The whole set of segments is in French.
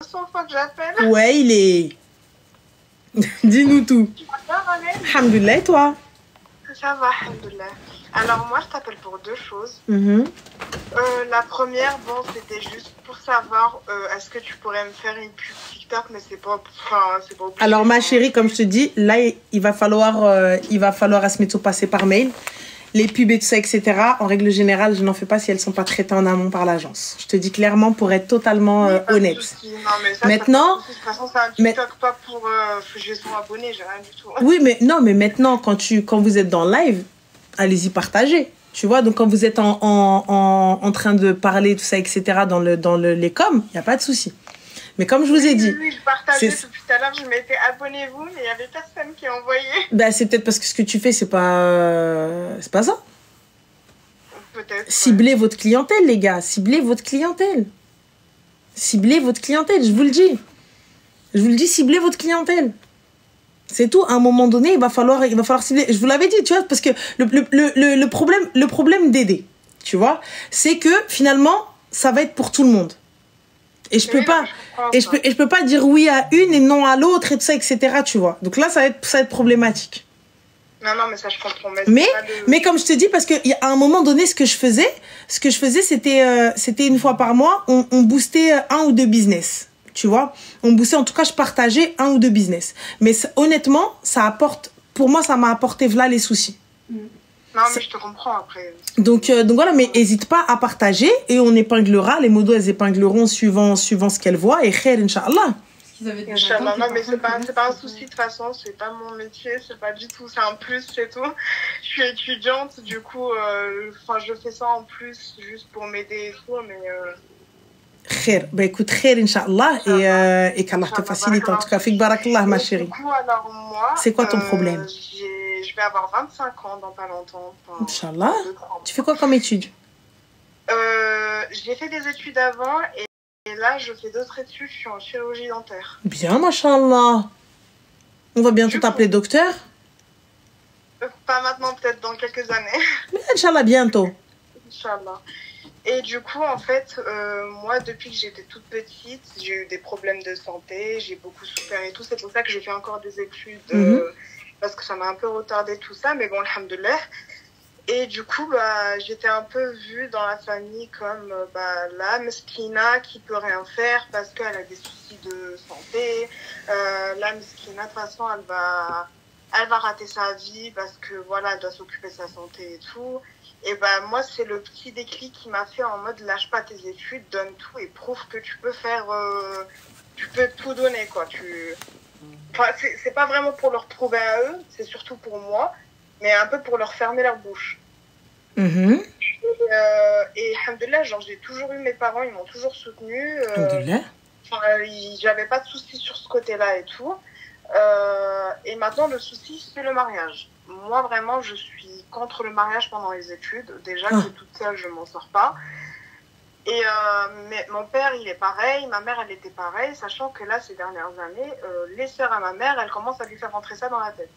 200 fois que j'appelle. Ouais, il est... Dis-nous tout. Tu vas bien, Amel? Alhamdoulilah, et toi? Ça va, alhamdoulilah. Alors moi, je t'appelle pour deux choses. Mhm. La première, bon, c'était juste pour savoir, est-ce que tu pourrais me faire une pub TikTok, mais c'est pas obligé. Alors, ma chérie, comme je te dis, là, il va falloir à ce métier passer par mail. Les pubs et tout ça, etc. En règle générale, je n'en fais pas si elles ne sont pas traitées en amont par l'agence. Je te dis clairement pour être totalement honnête. Non, mais ça, maintenant, de toute façon, c'est un TikTok pas pour j'ai 100 abonnés, j'ai rien du tout. Oui, mais non, mais maintenant, quand vous êtes dans le live, allez-y partager. Tu vois, donc quand vous êtes en train de parler, tout ça, etc., dans les coms, il n'y a pas de souci. Mais comme je vous ai dit... Oui, je partageais depuis tout à l'heure, je m'étais abonnez-vous, mais il n'y avait personne qui envoyait. Ben, c'est peut-être parce que ce que tu fais, c'est pas ça. Peut-être. Ciblez votre clientèle, les gars. Ciblez votre clientèle. Ciblez votre clientèle, je vous le dis. Je vous le dis, ciblez votre clientèle. C'est tout. À un moment donné, il va falloir cibler. Je vous l'avais dit, tu vois, parce que le problème d'aider, tu vois, c'est que finalement, ça va être pour tout le monde. Et je peux pas, je peux pas dire oui à une et non à l'autre et tout ça, etc. Tu vois. Donc là, ça va être problématique. Non, mais ça, je comprends. Mais comme je te dis, parce qu'à un moment donné, ce que je faisais, c'était une fois par mois, on boostait un ou deux business. Tu vois, on boostait, en tout cas, je partageais un ou deux business. Mais honnêtement, pour moi, ça m'a apporté voilà les soucis. Non, mais je te comprends après. Donc voilà, mais n'hésite pas à partager et on épinglera, les modos, elles épingleront suivant ce qu'elles voient et khair, Inch'Allah. Inch'Allah, non, mais c'est pas un souci de toute façon, c'est pas mon métier, c'est pas du tout, c'est un plus, c'est tout. Je suis étudiante, du coup, je fais ça en plus juste pour m'aider et tout, mais. Khair, bah écoute, khair, Inch'Allah, et qu'Allah te facilite. En tout cas, fik barakallah, ma chérie. Du coup, alors moi. C'est quoi ton problème? Je vais avoir 25 ans dans pas longtemps. Inch'Allah. Tu fais quoi comme études? J'ai fait des études avant et là, je fais d'autres études, je suis en chirurgie dentaire. Bien, machallah. On va bientôt t'appeler docteur? Pas maintenant, peut-être dans quelques années. Mais Inch'Allah, bientôt. Inch'Allah. Et du coup, en fait, moi, depuis que j'étais toute petite, j'ai eu des problèmes de santé, j'ai beaucoup souffert et tout. C'est pour ça que j'ai fait encore des études, parce que ça m'a un peu retardé tout ça. Mais bon, alhamdoulilah. Et du coup, j'étais un peu vue dans la famille comme la meskina qui peut rien faire parce qu'elle a des soucis de santé. La meskina, de toute façon, elle va rater sa vie parce que voilà, elle doit s'occuper de sa santé et tout. Et moi, c'est le petit déclic qui m'a fait en mode lâche pas tes études, donne tout et prouve que tu peux tu peux tout donner, quoi. C'est pas vraiment pour leur prouver à eux, c'est surtout pour moi, mais un peu pour leur fermer leur bouche. Et alhamdoulilah, genre, j'ai toujours eu mes parents, ils m'ont toujours soutenue. Alhamdoulilah. J'avais pas de soucis sur ce côté-là et tout. Et maintenant, le souci, c'est le mariage. Moi, vraiment, je suis contre le mariage pendant les études. Déjà que toute seule, je m'en sors pas. Et mais mon père, il est pareil. Ma mère, elle était pareille. Sachant que là, ces dernières années, les sœurs à ma mère, elles commencent à lui faire rentrer ça dans la tête.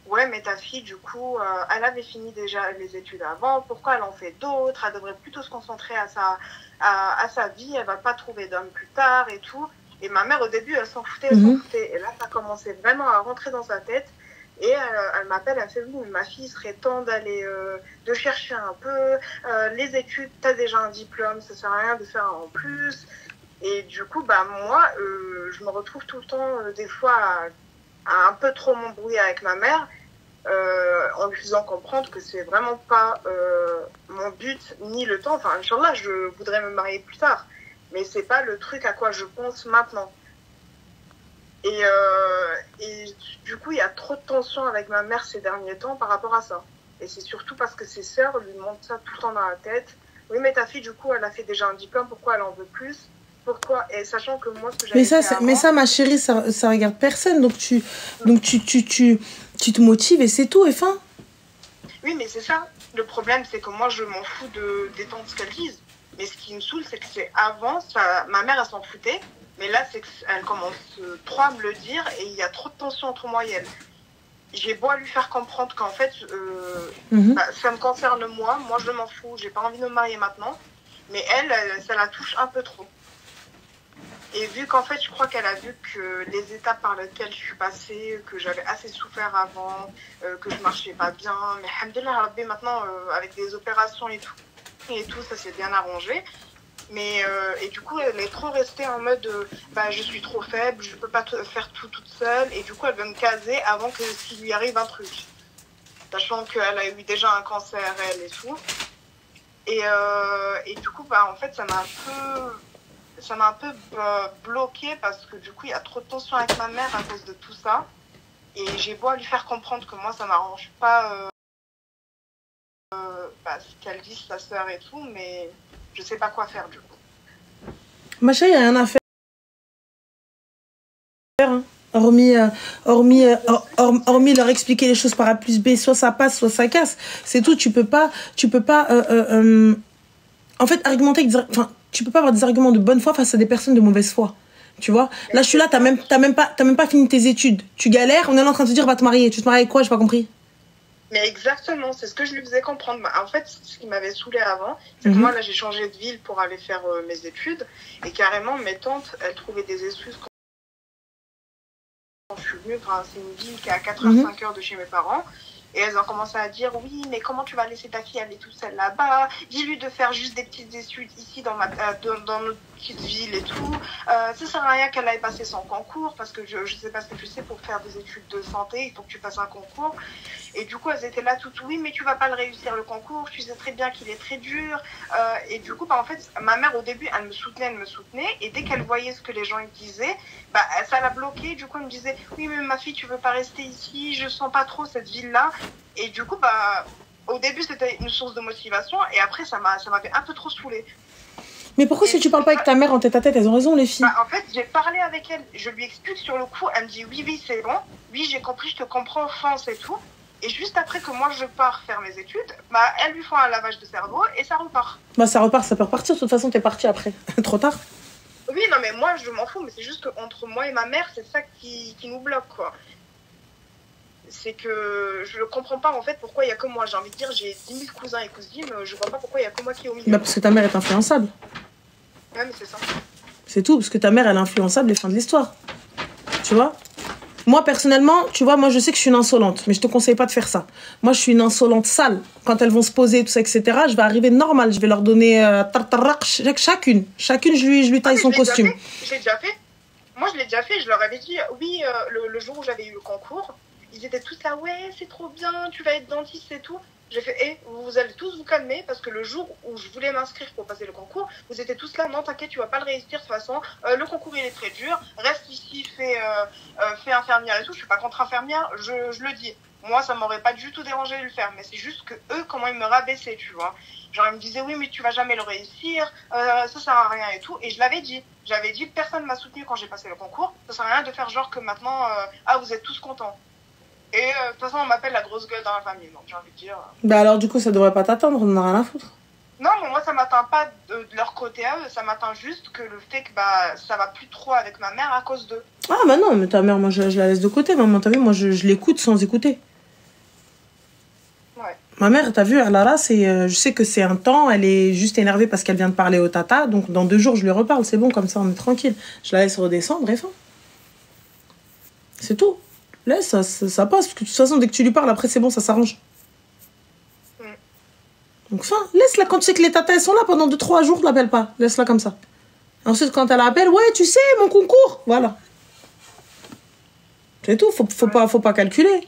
Ouais, mais ta fille, du coup, elle avait fini déjà les études avant. Pourquoi elle en fait d'autres? Elle devrait plutôt se concentrer à sa vie. Elle va pas trouver d'homme plus tard et tout. Et ma mère, au début, elle s'en foutait, Et là, ça commençait vraiment à rentrer dans sa tête. Et elle m'appelle, elle fait oui, mais ma fille, il serait temps de chercher un peu. Les études, t'as déjà un diplôme, ça sert à rien de faire en plus. Et du coup, moi, je me retrouve tout le temps, des fois, à un peu trop m'embrouiller avec ma mère, en lui faisant comprendre que c'est vraiment pas mon but, ni le temps. Enfin, Inch'Allah, je voudrais me marier plus tard. Mais c'est pas le truc à quoi je pense maintenant. Et du coup, il y a trop de tension avec ma mère ces derniers temps par rapport à ça. Et c'est surtout parce que ses sœurs lui montrent ça tout le temps dans la tête. Oui, mais ta fille, du coup, elle a fait déjà un diplôme, pourquoi elle en veut plus? Pourquoi? Et sachant que moi, ce que j'avais mais ça, ma chérie, ça regarde personne. Donc tu te motives et c'est tout, et fin. Oui, mais c'est ça. Le problème, c'est que moi, je m'en fous d'étendre ce qu'elles disent. Mais ce qui me saoule, c'est que c'est avant, ma mère, elle s'en foutait. Mais là, c'est qu'elle commence trop à me le dire et il y a trop de tension entre moi et elle. J'ai beau à lui faire comprendre qu'en fait, ça me concerne moi. Moi, je m'en fous. J'ai pas envie de me marier maintenant. Mais elle, ça la touche un peu trop. Et vu qu'en fait, je crois qu'elle a vu que les étapes par lesquelles je suis passée, que j'avais assez souffert avant, que je marchais pas bien, mais alhamdoulilah, Rabbi, maintenant, avec des opérations et tout, ça s'est bien arrangé. Mais, et du coup, elle est trop restée en mode, bah, je suis trop faible, je peux pas faire tout toute seule, et du coup, elle veut me caser avant que s'il lui arrive un truc. Sachant qu'elle a eu déjà un cancer, elle et tout. Et du coup, bah, en fait, ça m'a un peu bloquée parce que du coup, il y a trop de tension avec ma mère à cause de tout ça. Et j'ai beau à lui faire comprendre que moi, ça m'arrange pas bah, ce qu'elle dit, sa sœur et tout, mais je sais pas quoi faire du coup. Ma chérie, il n'y a rien à faire. Hein. Hormis leur expliquer les choses par A plus B, soit ça passe, soit ça casse. C'est tout, tu peux pas en fait, argumenter avec enfin, tu peux pas avoir des arguments de bonne foi face à des personnes de mauvaise foi. Tu vois? Là, je suis là, t'as même pas fini tes études. Tu galères, on est là en train de te dire, va te marier. Tu te maries avec quoi? J'ai pas compris. Mais exactement, c'est ce que je lui faisais comprendre. En fait, ce qui m'avait saoulé avant, c'est que moi, là, j'ai changé de ville pour aller faire mes études. Et carrément, mes tantes, elles trouvaient des excuses quand je suis venue. Enfin, c'est une ville qui est à 4 h 5 h de chez mes parents. Et elles ont commencé à dire, oui, mais comment tu vas laisser ta fille aller toute seule là-bas? Dis-lui de faire juste des petites études ici dans notre petite ville et tout. Ça sert à rien qu'elle aille passer son concours, parce que je sais pas ce que tu sais, pour faire des études de santé, il faut que tu fasses un concours. Et du coup, elles étaient là toutes, oui, mais tu vas pas le réussir le concours, tu sais très bien qu'il est très dur. Et du coup, bah, en fait, ma mère, au début, elle me soutenait. Et dès qu'elle voyait ce que les gens disaient, bah, ça l'a bloquée. Du coup, elle me disait, oui, mais ma fille, tu veux pas rester ici, je sens pas trop cette ville-là. Et du coup, bah, au début, c'était une source de motivation. Et après, ça m'avait un peu trop saoulée. Mais pourquoi si tu parles pas avec ta mère en tête à tête? Elles ont raison, les filles. Bah, en fait, j'ai parlé avec elle. Je lui explique sur le coup. Elle me dit, oui, c'est bon. Oui, j'ai compris, je te comprends, fonce et tout. Et juste après que moi je pars faire mes études, bah elles lui font un lavage de cerveau et ça repart. Bah ça repart, ça peut repartir. De toute façon, t'es parti après. Trop tard. Oui, non, mais moi je m'en fous, mais c'est juste qu'entre moi et ma mère, c'est ça qui nous bloque, quoi. C'est que je ne comprends pas en fait pourquoi il y a que moi. J'ai envie de dire, j'ai 10 000 cousins et cousines, je vois pas pourquoi il y a que moi qui est au milieu. Bah parce que ta mère est influençable. Ouais, mais c'est ça. C'est tout, parce que ta mère elle est influençable et fin de l'histoire. Tu vois? Moi, personnellement, tu vois, moi, je sais que je suis une insolente, mais je te conseille pas de faire ça. Moi, je suis une insolente sale. Quand elles vont se poser, tout ça, etc., je vais arriver normal. Je vais leur donner chacune. Chacune, je lui taille son costume. J'ai déjà fait. Moi, je l'ai déjà fait. Je leur avais dit, oui, le jour où j'avais eu le concours, ils étaient tous là, ouais, c'est trop bien, tu vas être dentiste et tout. J'ai fait, vous allez tous vous calmer parce que le jour où je voulais m'inscrire pour passer le concours, vous étiez tous là, non, t'inquiète, tu vas pas le réussir de toute façon. Le concours, il est très dur. Reste ici, fais infirmière et tout. Je suis pas contre infirmière, je le dis. Moi, ça m'aurait pas du tout dérangé de le faire, mais c'est juste que eux, comment ils me rabaissaient, tu vois. Genre, ils me disaient, oui, mais tu vas jamais le réussir, ça sert à rien et tout. Et je l'avais dit. J'avais dit, personne m'a soutenu quand j'ai passé le concours. Ça sert à rien de faire genre que maintenant, vous êtes tous contents. Et de toute façon, on m'appelle la grosse gueule dans la famille, donc j'ai envie de dire. Bah alors, du coup, ça devrait pas t'atteindre, on en a rien à foutre. Non, mais moi, ça m'atteint pas de leur côté à eux, ça m'atteint juste que le fait que bah, ça va plus trop avec ma mère à cause d'eux. Ah bah non, mais ta mère, moi, je la laisse de côté, maman, t'as vu, moi, je l'écoute sans écouter. Ouais. Ma mère, t'as vu, Alara, je sais que c'est un temps, elle est juste énervée parce qu'elle vient de parler au tata, donc dans 2 jours, je lui reparle, c'est bon, comme ça, on est tranquille. Je la laisse redescendre et fin. C'est tout. Laisse, ça passe, parce que de toute façon, dès que tu lui parles, après, c'est bon, ça s'arrange. Donc, fin, laisse-la quand tu sais que les tatas, elles sont là pendant 2-3 jours, l'appelle pas. Laisse-la comme ça. Ensuite, quand elle appelle, ouais, tu sais, mon concours, voilà. C'est tout, faut pas calculer.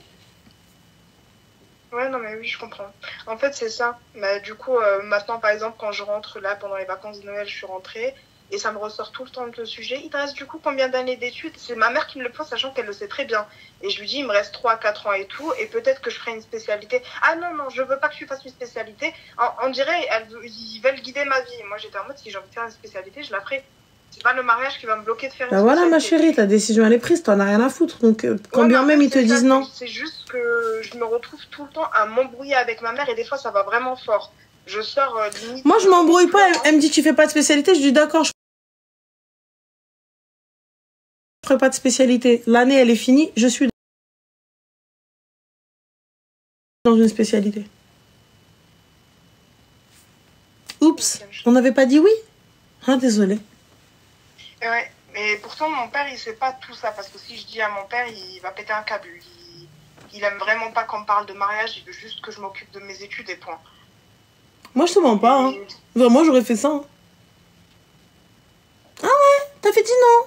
Ouais, non, mais oui, je comprends. En fait, c'est ça. Bah, du coup, maintenant, par exemple, quand je rentre là, pendant les vacances de Noël, je suis rentrée, et ça me ressort tout le temps le sujet. Il te reste du coup combien d'années d'études? C'est ma mère qui me le pose, sachant qu'elle le sait très bien. Et je lui dis, il me reste 3-4 ans et tout, et peut-être que je ferai une spécialité. Ah non, je veux pas que tu fasses une spécialité. On dirait, ils veulent guider ma vie. Moi, j'étais en mode, si j'ai envie de faire une spécialité, je la ferai. C'est pas le mariage qui va me bloquer de faire une spécialité. Voilà, ma chérie, ta décision, elle est prise, t'en as rien à foutre. Donc, quand bien même ils te disent non. C'est juste que je me retrouve tout le temps à m'embrouiller avec ma mère, et des fois, ça va vraiment fort. Je sors limite. Moi, je m'embrouille pas. Elle me dit, tu fais pas de spécialité. Je dis, d'accord, je ferai pas de spécialité. L'année, elle est finie. Je suis dans une spécialité. Oups, on n'avait pas dit oui? Ah, désolé. Ouais, Mais pourtant, mon père, il sait pas tout ça. Parce que si je dis à mon père, il va péter un câble. Il aime vraiment pas qu'on me parle de mariage. Il veut juste que je m'occupe de mes études et point. Moi, je te mens pas. Hein. Vraiment, j'aurais fait ça. Hein. Ah ouais, t'as fait dit non.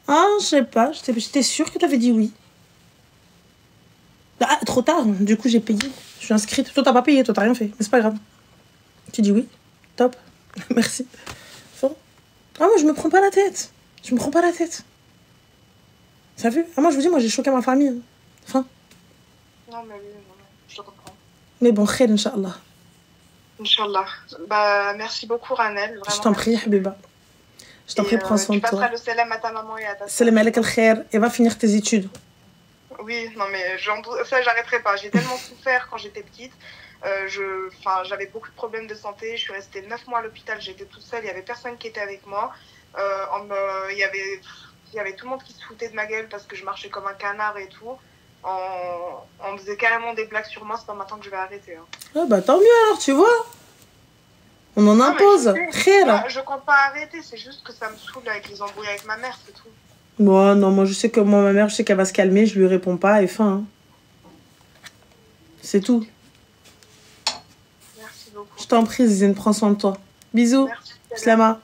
Ah, je sais pas. J'étais sûre que t'avais dit oui. Ah, trop tard. Du coup, j'ai payé. Je suis inscrite. Toi, t'as pas payé. Toi, t'as rien fait. Mais c'est pas grave. Tu dis oui. Top. Merci. Bon. Ah, moi, je me prends pas la tête. Je me prends pas la tête. Ça vu? Ah, moi, je vous dis, moi, j'ai choqué ma famille. Enfin. Non, mais oui, non, je comprends. Mais bon, khair, Inch'Allah. Inch'Allah. Bah, merci beaucoup, Ranel. Vraiment, je t'en prie, Habiba. Je t'en prie, prends soin de toi. Tu passeras le salam à ta maman et à ta soeur. Salam alek al-khair. Et va finir tes études. Oui, non, mais ça, j'arrêterai pas. J'ai tellement souffert quand j'étais petite. J'avais beaucoup de problèmes de santé. Je suis restée 9 mois à l'hôpital. J'étais toute seule. Il y avait personne qui était avec moi. Il y avait tout le monde qui se foutait de ma gueule parce que je marchais comme un canard et tout. On faisait carrément des blagues sur moi. C'est pas maintenant que je vais arrêter. Hein. Ah bah tant mieux alors, tu vois. On en impose. Je compte pas arrêter. C'est juste que ça me saoule avec les embrouilles avec ma mère, c'est tout. Bon, non, moi je sais que ma mère, je sais qu'elle va se calmer. Je lui réponds pas et fin. Hein. C'est tout. Merci beaucoup. Je t'en prie, Zizine, prends soin de toi. Bisous. Merci. Slama.